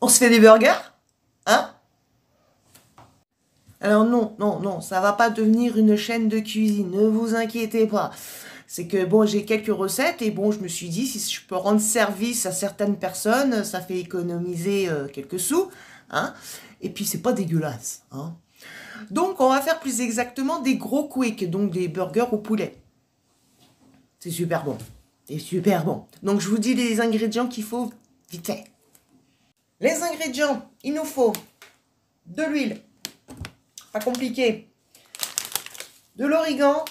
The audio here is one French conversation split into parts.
On se fait des burgers? Hein? Alors non, non, non, ça va pas devenir une chaîne de cuisine, ne vous inquiétez pas. C'est que bon, j'ai quelques recettes et bon, je me suis dit, si je peux rendre service à certaines personnes, ça fait économiser quelques sous, hein. Et puis c'est pas dégueulasse, hein. Donc on va faire plus exactement des gros quick, donc des burgers au poulet. C'est super bon. C'est super bon. Donc je vous dis les ingrédients qu'il faut vite fait. Les ingrédients, il nous faut de l'huile, pas compliqué, de l'origan,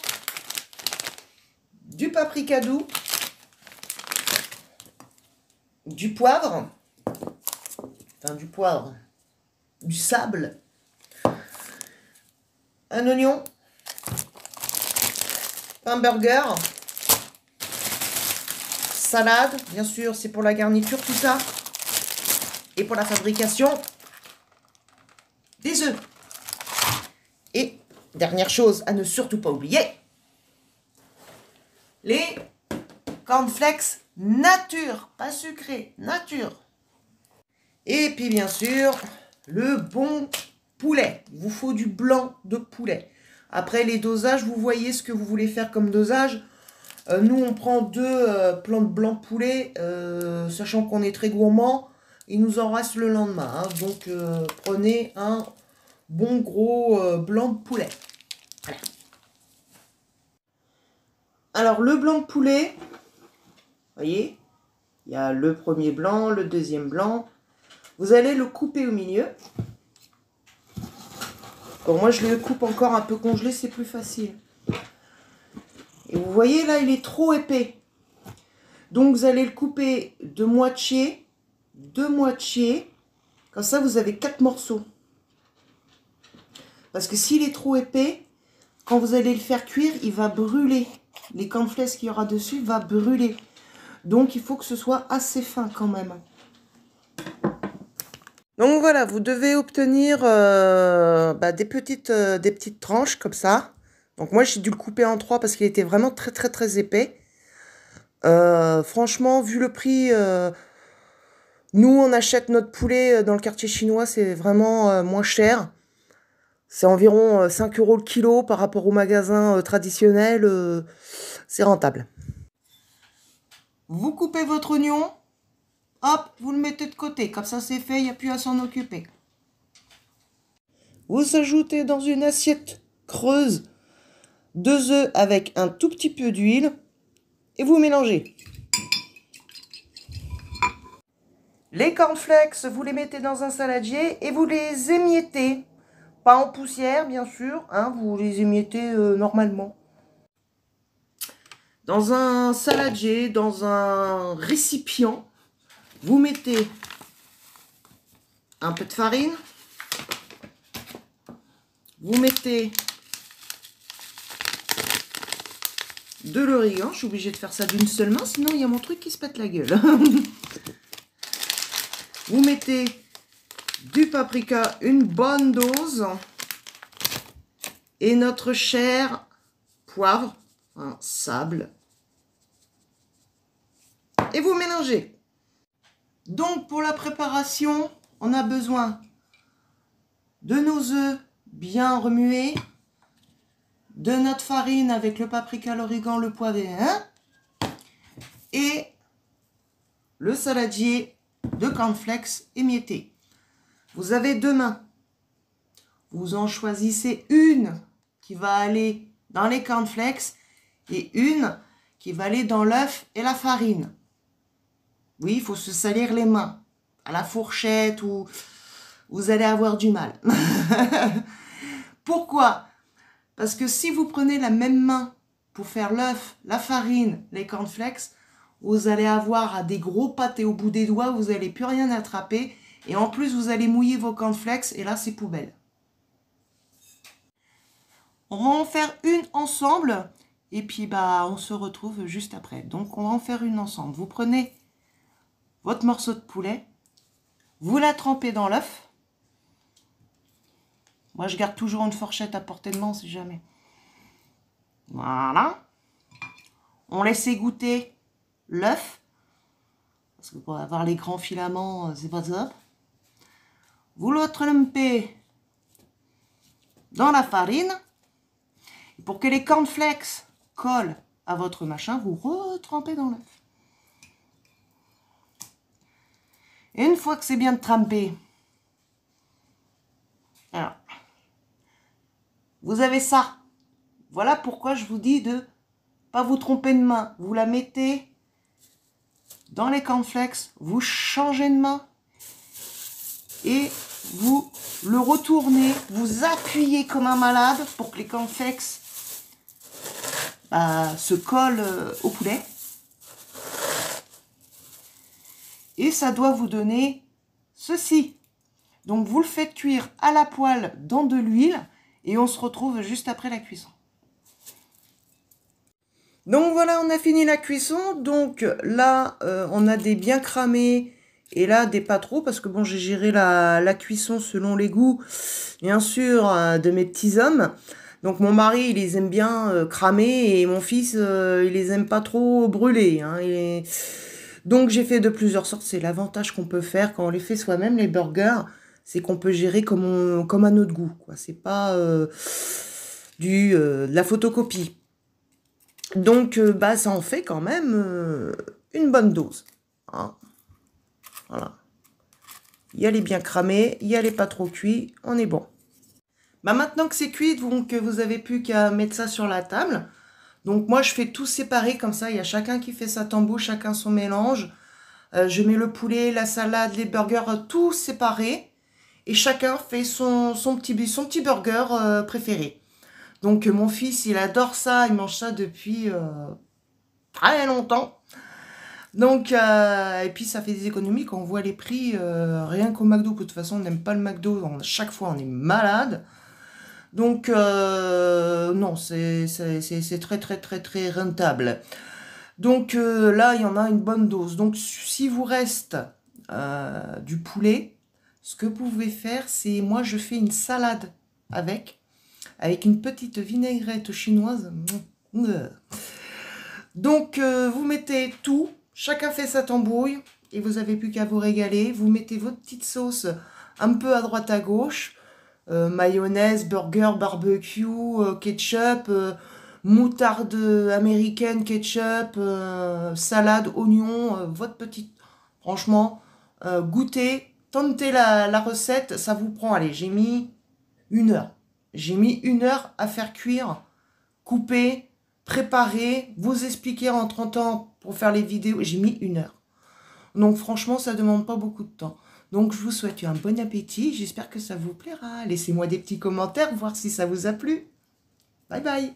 du paprika doux, du poivre, du sable, un oignon, un burger, salade, bien sûr, c'est pour la garniture, tout ça. Et pour la fabrication, des œufs. Et, dernière chose à ne surtout pas oublier, les cornflakes nature, pas sucré, nature. Et puis bien sûr, le bon poulet. Il vous faut du blanc de poulet. Après les dosages, vous voyez ce que vous voulez faire comme dosage. Nous, on prend 2 plans de blanc de poulet, sachant qu'on est très gourmand. Il nous en reste le lendemain. Hein. Donc, prenez un bon gros blanc de poulet. Voilà. Alors, le blanc de poulet, vous voyez, il y a le premier blanc, le deuxième blanc. Vous allez le couper au milieu. Bon, moi, je le coupe encore un peu congelé, c'est plus facile. Et vous voyez, là, il est trop épais. Donc, vous allez le couper de moitié. Comme ça, vous avez 4 morceaux. Parce que s'il est trop épais, quand vous allez le faire cuire, il va brûler. Les cornflakes qu'il y aura dessus va brûler. Donc, il faut que ce soit assez fin quand même. Donc, voilà, vous devez obtenir des petites tranches comme ça. Donc, moi, j'ai dû le couper en 3 parce qu'il était vraiment très, très, très épais. Franchement, vu le prix... nous, on achète notre poulet dans le quartier chinois, c'est vraiment moins cher. C'est environ 5 € le kilo par rapport au magasin traditionnel. C'est rentable. Vous coupez votre oignon. Hop, vous le mettez de côté. Comme ça, c'est fait, il n'y a plus à s'en occuper. Vous ajoutez dans une assiette creuse 2 œufs avec un tout petit peu d'huile. Et vous mélangez. Les cornflakes, vous les mettez dans un saladier et vous les émiettez. Pas en poussière, bien sûr, hein, vous les émiettez normalement. Dans un saladier, dans un récipient, vous mettez un peu de farine. Vous mettez de l'origan. Je suis obligée de faire ça d'une seule main, sinon il y a mon truc qui se pète la gueule. Vous mettez du paprika, une bonne dose. Et notre cher poivre, un sable. Et vous mélangez. Donc pour la préparation, on a besoin de nos œufs bien remués, de notre farine avec le paprika, l'origan, le poivre et le saladier de cornflakes émietté. Vous avez 2 mains. Vous en choisissez une qui va aller dans les cornflakes et une qui va aller dans l'œuf et la farine. Oui, il faut se salir les mains. À la fourchette ou vous allez avoir du mal. Pourquoi? Parce que si vous prenez la même main pour faire l'œuf, la farine, les cornflakes, vous allez avoir des gros pâtés au bout des doigts, vous n'allez plus rien attraper. Et en plus, vous allez mouiller vos cornflakes et là, c'est poubelle. On va en faire une ensemble et puis on se retrouve juste après. Donc, on va en faire une ensemble. Vous prenez votre morceau de poulet, vous la trempez dans l'œuf. Moi, je garde toujours une fourchette à portée de main, si jamais. Voilà. On laisse égoutter l'œuf. Parce que pour avoir les grands filaments, c'est pas top. vous le trempez dans la farine. Pour que les cornflakes collent à votre machin, vous retrempez dans l'œuf. Et une fois que c'est bien trempé, alors, vous avez ça. Voilà pourquoi je vous dis de pas vous tromper de main. Vous la mettez dans les cornflakes, vous changez de main et vous le retournez, vous appuyez comme un malade pour que les cornflakes se collent au poulet. Et ça doit vous donner ceci. Donc vous le faites cuire à la poêle dans de l'huile et on se retrouve juste après la cuisson. Donc voilà, on a fini la cuisson. Donc là, on a des bien cramés et là des pas trop parce que bon, j'ai géré la cuisson selon les goûts, bien sûr, de mes petits hommes. Donc mon mari, il les aime bien cramés et mon fils, il les aime pas trop brûlés. Hein. Donc j'ai fait de plusieurs sortes. C'est l'avantage qu'on peut faire quand on les fait soi-même, les burgers. C'est qu'on peut gérer comme à notre goût. C'est pas de la photocopie. Donc ça en fait quand même une bonne dose. Hein. Voilà. Il y a les bien cramés, il y a les pas trop cuits. On est bon. Maintenant que c'est cuit, donc vous avez plus qu'à mettre ça sur la table. Donc moi je fais tout séparé comme ça, il y a chacun qui fait sa tambouche, chacun son mélange. Je mets le poulet, la salade, les burgers, tout séparé. Et chacun fait son petit burger préféré. Donc mon fils, il adore ça, il mange ça depuis très longtemps. Donc, et puis ça fait des économies quand on voit les prix, rien qu'au McDo, que de toute façon on n'aime pas le McDo, chaque fois on est malade. Donc, non, c'est très, très, très, très rentable. Donc, là, il y en a une bonne dose. Donc, si vous reste du poulet, ce que vous pouvez faire, c'est, moi, je fais une salade avec une petite vinaigrette chinoise. Donc, vous mettez tout, chacun fait sa tambouille, et vous n'avez plus qu'à vous régaler. Vous mettez votre petite sauce un peu à droite, à gauche. Mayonnaise, burger, barbecue, ketchup, moutarde américaine, ketchup, salade, oignon, votre petite... Franchement, goûtez, tentez la recette, ça vous prend, allez, j'ai mis 1 heure. J'ai mis 1 heure à faire cuire, couper, préparer, vous expliquer en 30 ans pour faire les vidéos, j'ai mis 1 heure. Donc franchement, ça ne demande pas beaucoup de temps. Donc, je vous souhaite un bon appétit. J'espère que ça vous plaira. Laissez-moi des petits commentaires, voir si ça vous a plu. Bye bye.